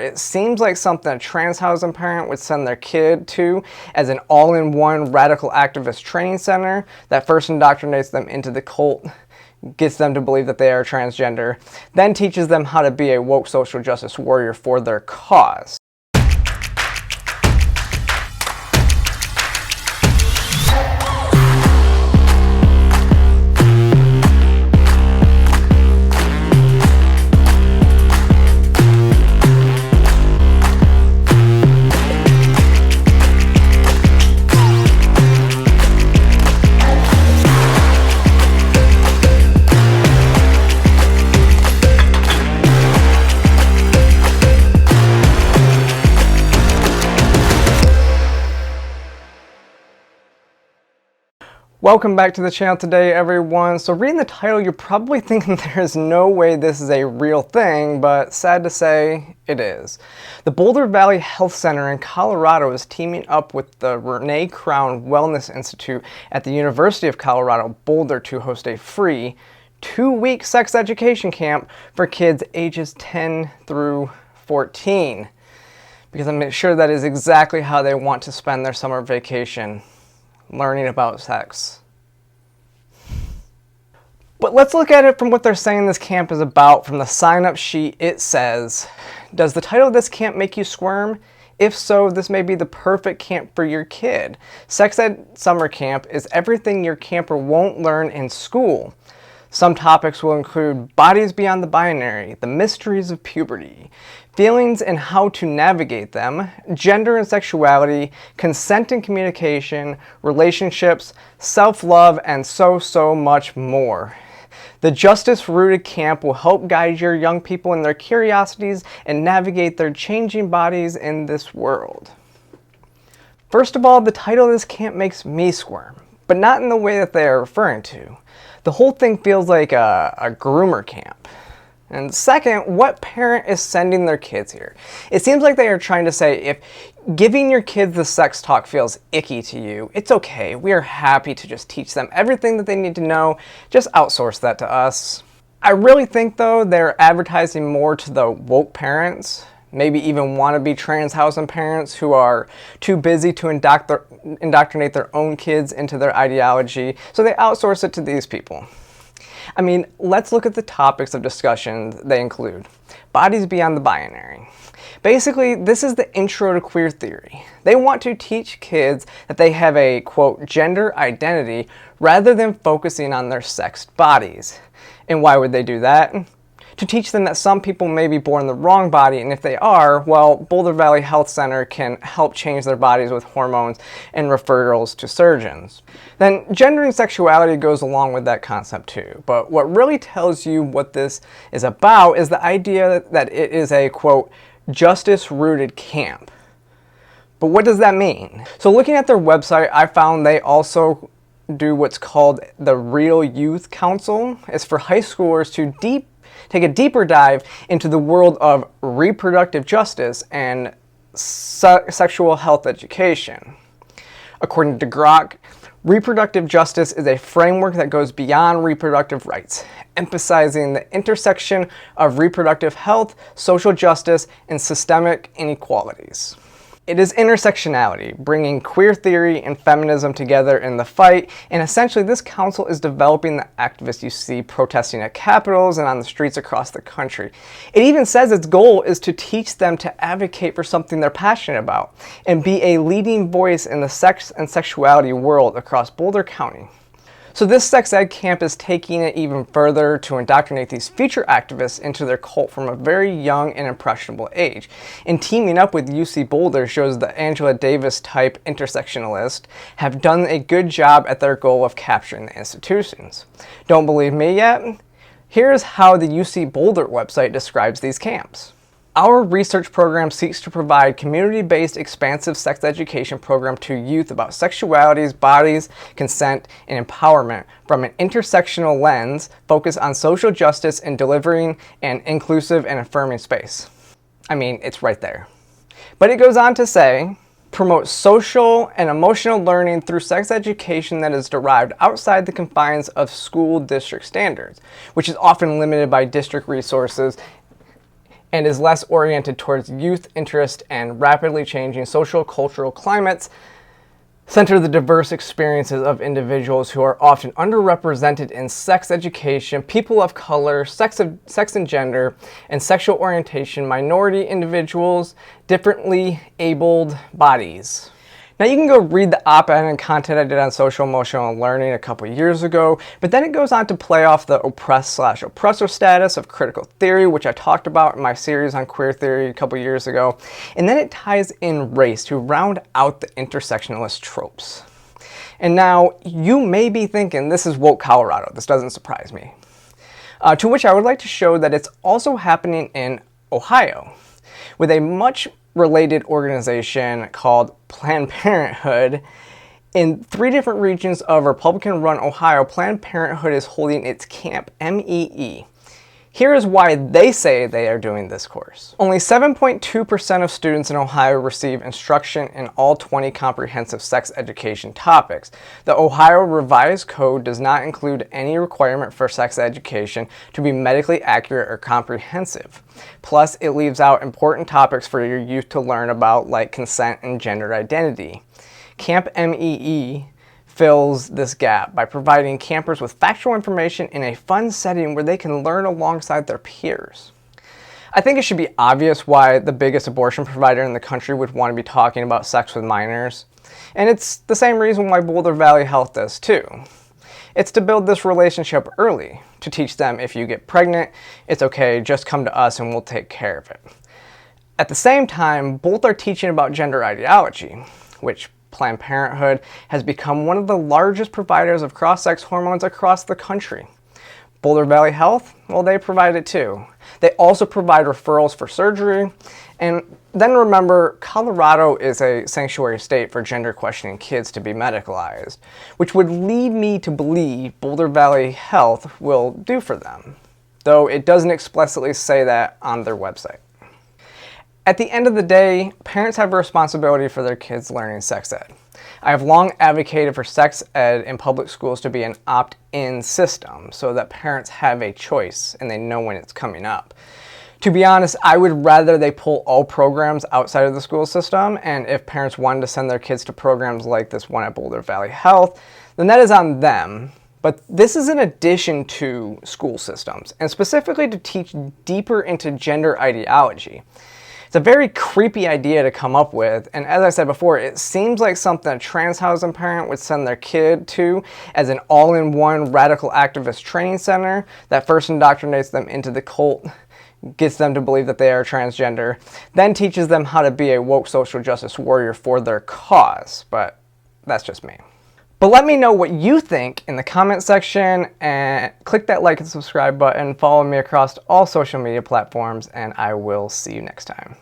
It seems like something a trans housing parent would send their kid to as an all-in-one radical activist training center that first indoctrinates them into the cult, gets them to believe that they are transgender, then teaches them how to be a woke social justice warrior for their cause. Welcome back to the channel today, everyone. So reading the title, you're probably thinking there's no way this is a real thing, but sad to say, it is. The Boulder Valley Health Center in Colorado is teaming up with the Renee Crown Wellness Institute at the University of Colorado Boulder to host a free 2-week sex education camp for kids ages 10 through 14. Because I'm sure that is exactly how they want to spend their summer vacation. Learning about sex. But let's look at it from what they're saying this camp is about. From the sign-up sheet, it says, does the title of this camp make you squirm? If so, this may be the perfect camp for your kid. Sex Ed Summer Camp is everything your camper won't learn in school. Some topics will include bodies beyond the binary, the mysteries of puberty, feelings and how to navigate them, gender and sexuality, consent and communication, relationships, self-love, and so much more. The justice-rooted camp will help guide your young people in their curiosities and navigate their changing bodies in this world. First of all, the title of this camp makes me squirm, but not in the way that they are referring to. The whole thing feels like a groomer camp. And second, what parent is sending their kids here? It seems like they are trying to say, if giving your kids the sex talk feels icky to you, it's okay. We are happy to just teach them everything that they need to know. Just outsource that to us. I really think, though, they're advertising more to the woke parents, maybe even wannabe trans housing parents who are too busy to indoctrinate their own kids into their ideology, so they outsource it to these people. I mean, let's look at the topics of discussion they include. Bodies beyond the binary. Basically, this is the intro to queer theory. They want to teach kids that they have a, quote, gender identity rather than focusing on their sexed bodies. And why would they do that? To teach them that some people may be born in the wrong body, and if they are, well, Boulder Valley Health Center can help change their bodies with hormones and referrals to surgeons. Then gender and sexuality goes along with that concept too, but what really tells you what this is about is the idea that it is a, quote, justice-rooted camp. But what does that mean? So looking at their website, I found they also do what's called the Real Youth Council. It's for high schoolers to take a deeper dive into the world of reproductive justice and sexual health education. According to Grok, reproductive justice is a framework that goes beyond reproductive rights, emphasizing the intersection of reproductive health, social justice, and systemic inequalities. It is intersectionality, bringing queer theory and feminism together in the fight, and essentially this council is developing the activists you see protesting at capitals and on the streets across the country. It even says its goal is to teach them to advocate for something they're passionate about and be a leading voice in the sex and sexuality world across Boulder County. So this sex ed camp is taking it even further to indoctrinate these future activists into their cult from a very young and impressionable age. And teaming up with UC Boulder shows the Angela Davis type intersectionalists have done a good job at their goal of capturing the institutions. Don't believe me yet? Here's how the UC Boulder website describes these camps. Our research program seeks to provide community-based expansive sex education program to youth about sexualities, bodies, consent, and empowerment from an intersectional lens focused on social justice and delivering an inclusive and affirming space. I mean, it's right there. But it goes on to say, promote social and emotional learning through sex education that is derived outside the confines of school district standards, which is often limited by district resources and is less oriented towards youth interest and rapidly changing social cultural climates center the diverse experiences of individuals who are often underrepresented in sex education, people of color, sex and gender, and sexual orientation, minority individuals, differently abled bodies. Now you can go read the op-ed and content I did on social emotional learning a couple years ago, but then it goes on to play off the oppressed/oppressor status of critical theory, which I talked about in my series on queer theory a couple years ago, and then it ties in race to round out the intersectionalist tropes. And now you may be thinking, this is woke Colorado, this doesn't surprise me. To which I would like to show that it's also happening in Ohio, with a much related organization called Planned Parenthood. In 3 different regions of Republican-run Ohio, Planned Parenthood is holding its Camp MEE. Here is why they say they are doing this course. Only 7.2% of students in Ohio receive instruction in all 20 comprehensive sex education topics. The Ohio Revised Code does not include any requirement for sex education to be medically accurate or comprehensive. Plus, it leaves out important topics for your youth to learn about, like consent and gender identity. Camp MEE fills this gap by providing campers with factual information in a fun setting where they can learn alongside their peers. I think it should be obvious why the biggest abortion provider in the country would want to be talking about sex with minors. And it's the same reason why Boulder Valley Health does too. It's to build this relationship early, to teach them if you get pregnant, it's okay, just come to us and we'll take care of it. At the same time, both are teaching about gender ideology, which Planned Parenthood has become one of the largest providers of cross-sex hormones across the country. Boulder Valley Health, well, they provide it too. They also provide referrals for surgery. And then remember, Colorado is a sanctuary state for gender questioning kids to be medicalized, which would lead me to believe Boulder Valley Health will do for them, though it doesn't explicitly say that on their website. At the end of the day, parents have a responsibility for their kids learning sex ed. I have long advocated for sex ed in public schools to be an opt-in system so that parents have a choice and they know when it's coming up. To be honest, I would rather they pull all programs outside of the school system, and if parents wanted to send their kids to programs like this one at Boulder Valley Health, then that is on them. But this is in addition to school systems, and specifically to teach deeper into gender ideology. It's a very creepy idea to come up with, and as I said before, it seems like something a trans housing parent would send their kid to as an all-in-one radical activist training center that first indoctrinates them into the cult, gets them to believe that they are transgender, then teaches them how to be a woke social justice warrior for their cause. But that's just me. But let me know what you think in the comment section, and click that like and subscribe button, follow me across all social media platforms, and I will see you next time.